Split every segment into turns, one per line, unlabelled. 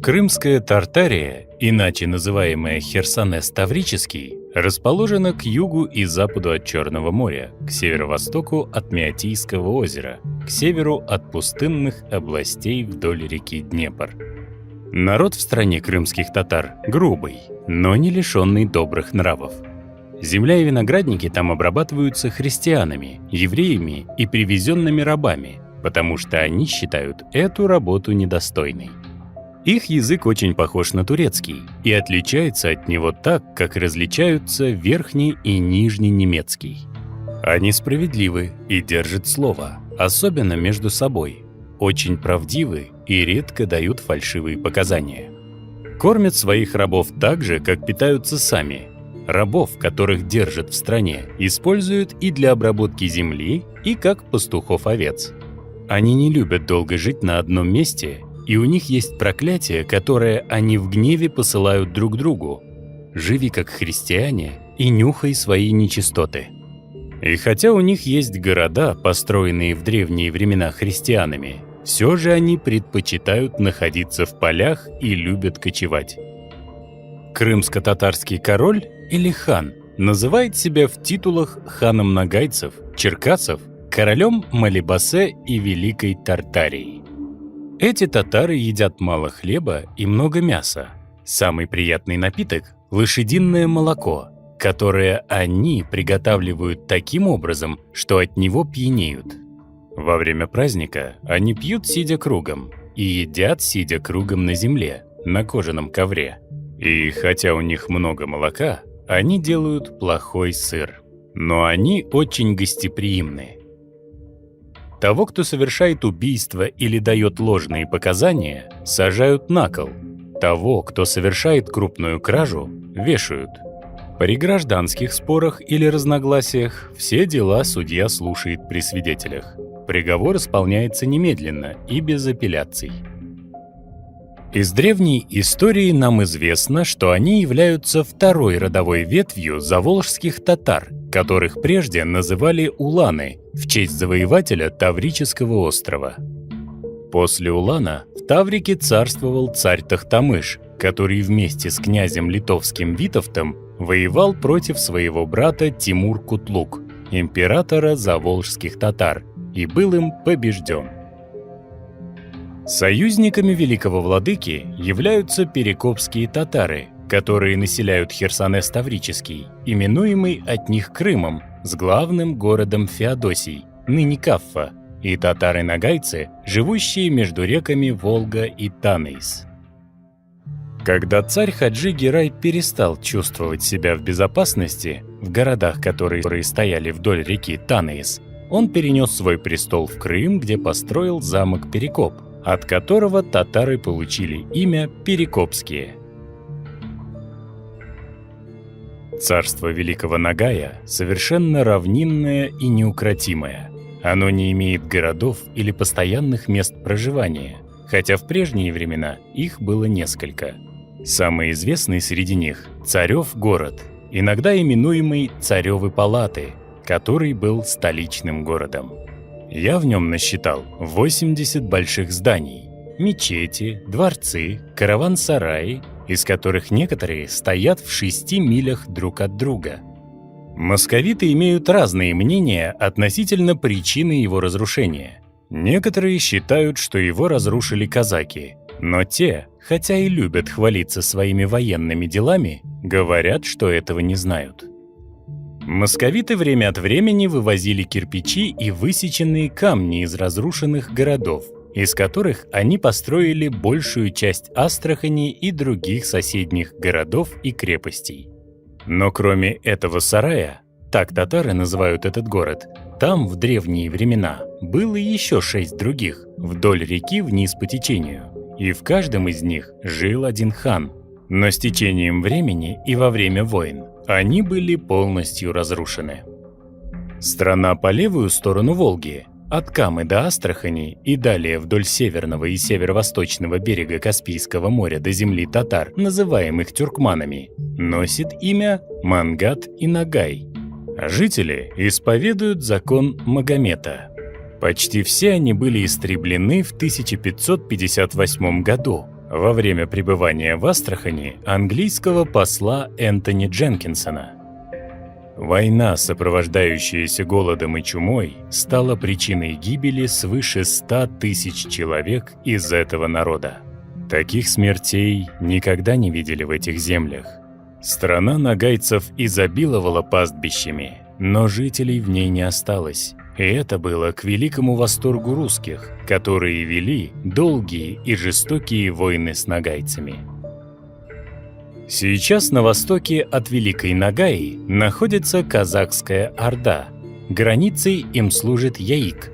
Крымская Тартария, иначе называемая Херсонес Таврический, расположена к югу и западу от Черного моря, к северо-востоку от Меотийского озера, к северу от пустынных областей вдоль реки Днепр. Народ в стране крымских татар грубый, но не лишенный добрых нравов. Земля и виноградники там обрабатываются христианами, евреями и привезенными рабами, потому что они считают эту работу недостойной. Их язык очень похож на турецкий и отличается от него так, как различаются верхний и нижний немецкий. Они справедливы и держат слово, особенно между собой, очень правдивы и редко дают фальшивые показания. Кормят своих рабов так же, как питаются сами. Рабов, которых держат в стране, используют и для обработки земли, и как пастухов овец. Они не любят долго жить на одном месте, и у них есть проклятие, которое они в гневе посылают друг другу. «Живи как христиане и нюхай свои нечистоты». И хотя у них есть города, построенные в древние времена христианами, все же они предпочитают находиться в полях и любят кочевать. Крымско-татарский король или хан называет себя в титулах ханом нагайцев, черкасов, королем Малибасе и Великой Тартарии. Эти татары едят мало хлеба и много мяса. Самый приятный напиток – лошадиное молоко, которое они приготавливают таким образом, что от него пьянеют. Во время праздника они пьют, сидя кругом, и едят, сидя кругом на земле, на кожаном ковре. И хотя у них много молока, они делают плохой сыр. Но они очень гостеприимны. Того, кто совершает убийство или дает ложные показания, сажают на кол. Того, кто совершает крупную кражу, вешают. При гражданских спорах или разногласиях все дела судья слушает при свидетелях. Приговор исполняется немедленно и без апелляций. Из древней истории нам известно, что они являются второй родовой ветвью заволжских татар, которых прежде называли уланы в честь завоевателя Таврического острова. После Улана в Таврике царствовал царь Тохтамыш, который вместе с князем литовским Витовтом воевал против своего брата Тимур-Кутлук, императора заволжских татар, и был им побежден. Союзниками великого владыки являются перекопские татары, которые населяют Херсонес Таврический, именуемый от них Крымом, с главным городом Феодосий, ныне Каффа, и татары-нагайцы, живущие между реками Волга и Танейс. Когда царь Хаджи Герай перестал чувствовать себя в безопасности в городах, которые стояли вдоль реки Танейс, он перенес свой престол в Крым, где построил замок Перекоп, от которого татары получили имя Перекопские. Царство Великого Нагая совершенно равнинное и неукротимое. Оно не имеет городов или постоянных мест проживания, хотя в прежние времена их было несколько. Самый известный среди них – Царев город, иногда именуемый Царевы палаты, который был столичным городом. Я в нем насчитал 80 больших зданий, мечети, дворцы, караван-сараи, из которых некоторые стоят в 6 милях друг от друга. Московиты имеют разные мнения относительно причины его разрушения. Некоторые считают, что его разрушили казаки, но те, хотя и любят хвалиться своими военными делами, говорят, что этого не знают. Московиты время от времени вывозили кирпичи и высеченные камни из разрушенных городов, из которых они построили большую часть Астрахани и других соседних городов и крепостей. Но кроме этого сарая, так татары называют этот город, там в древние времена было еще 6 других вдоль реки вниз по течению, и в каждом из них жил один хан. Но с течением времени и во время войн они были полностью разрушены. Страна по левую сторону Волги, от Камы до Астрахани и далее вдоль северного и северо-восточного берега Каспийского моря до земли татар, называемых тюркманами, носит имя Мангат и Нагай. Жители исповедуют закон Магомета. Почти все они были истреблены в 1558 году, во время пребывания в Астрахани английского посла Энтони Дженкинсона. Война, сопровождающаяся голодом и чумой, стала причиной гибели свыше 100 тысяч человек из этого народа. Таких смертей никогда не видели в этих землях. Страна нагайцев изобиловала пастбищами, но жителей в ней не осталось. И это было к великому восторгу русских, которые вели долгие и жестокие войны с нагайцами. Сейчас на востоке от Великой Нагаи находится казахская орда. Границей им служит Яик.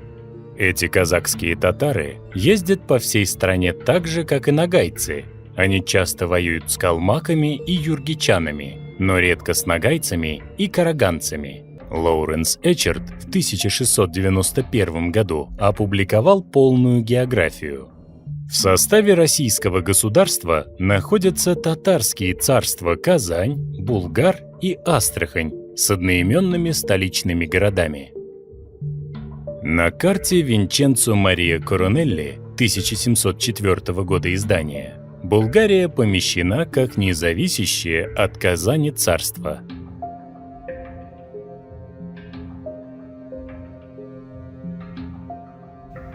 Эти казахские татары ездят по всей стране так же, как и нагайцы. Они часто воюют с калмаками и юргичанами, но редко с нагайцами и караганцами. Лоуренс Эчерд в 1691 году опубликовал полную географию. В составе российского государства находятся татарские царства Казань, Булгар и Астрахань с одноименными столичными городами. На карте Винченцо Мария Коронелли 1704 года издания Булгария помещена как независящее от Казани царство.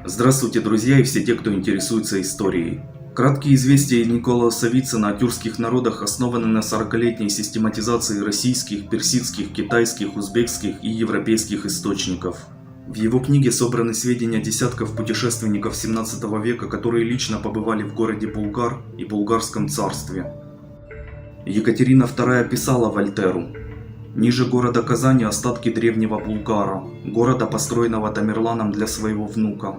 Здравствуйте, друзья, и все те, кто интересуется историей. Краткие известия Николаса Вицина о тюркских народах основаны на 40-летней систематизации российских, персидских, китайских, узбекских и европейских источников. В его книге собраны сведения десятков путешественников 17 века, которые лично побывали в городе Булгар и Булгарском царстве. Екатерина II писала Вольтеру: «Ниже города Казани остатки древнего Булгара, города, построенного Тамерланом для своего внука.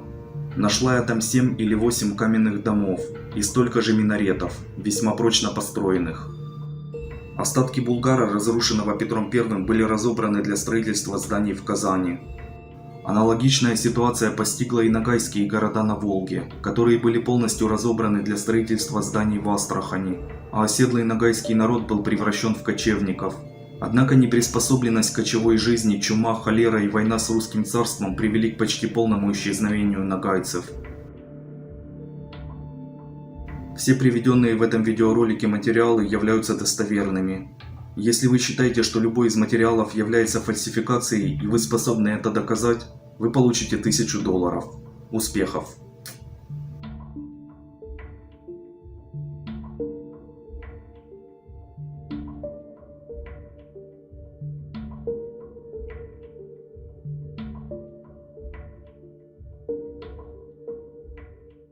Нашла я там 7 или 8 каменных домов и столько же минаретов, весьма прочно построенных». Остатки Булгара, разрушенного Петром I, были разобраны для строительства зданий в Казани. Аналогичная ситуация постигла и нагайские города на Волге, которые были полностью разобраны для строительства зданий в Астрахани, а оседлый нагайский народ был превращен в кочевников. Однако неприспособленность к кочевой жизни, чума, холера и война с русским царством привели к почти полному исчезновению нагайцев. Все приведенные в этом видеоролике материалы являются достоверными. Если вы считаете, что любой из материалов является фальсификацией и вы способны это доказать, вы получите $1000. Успехов!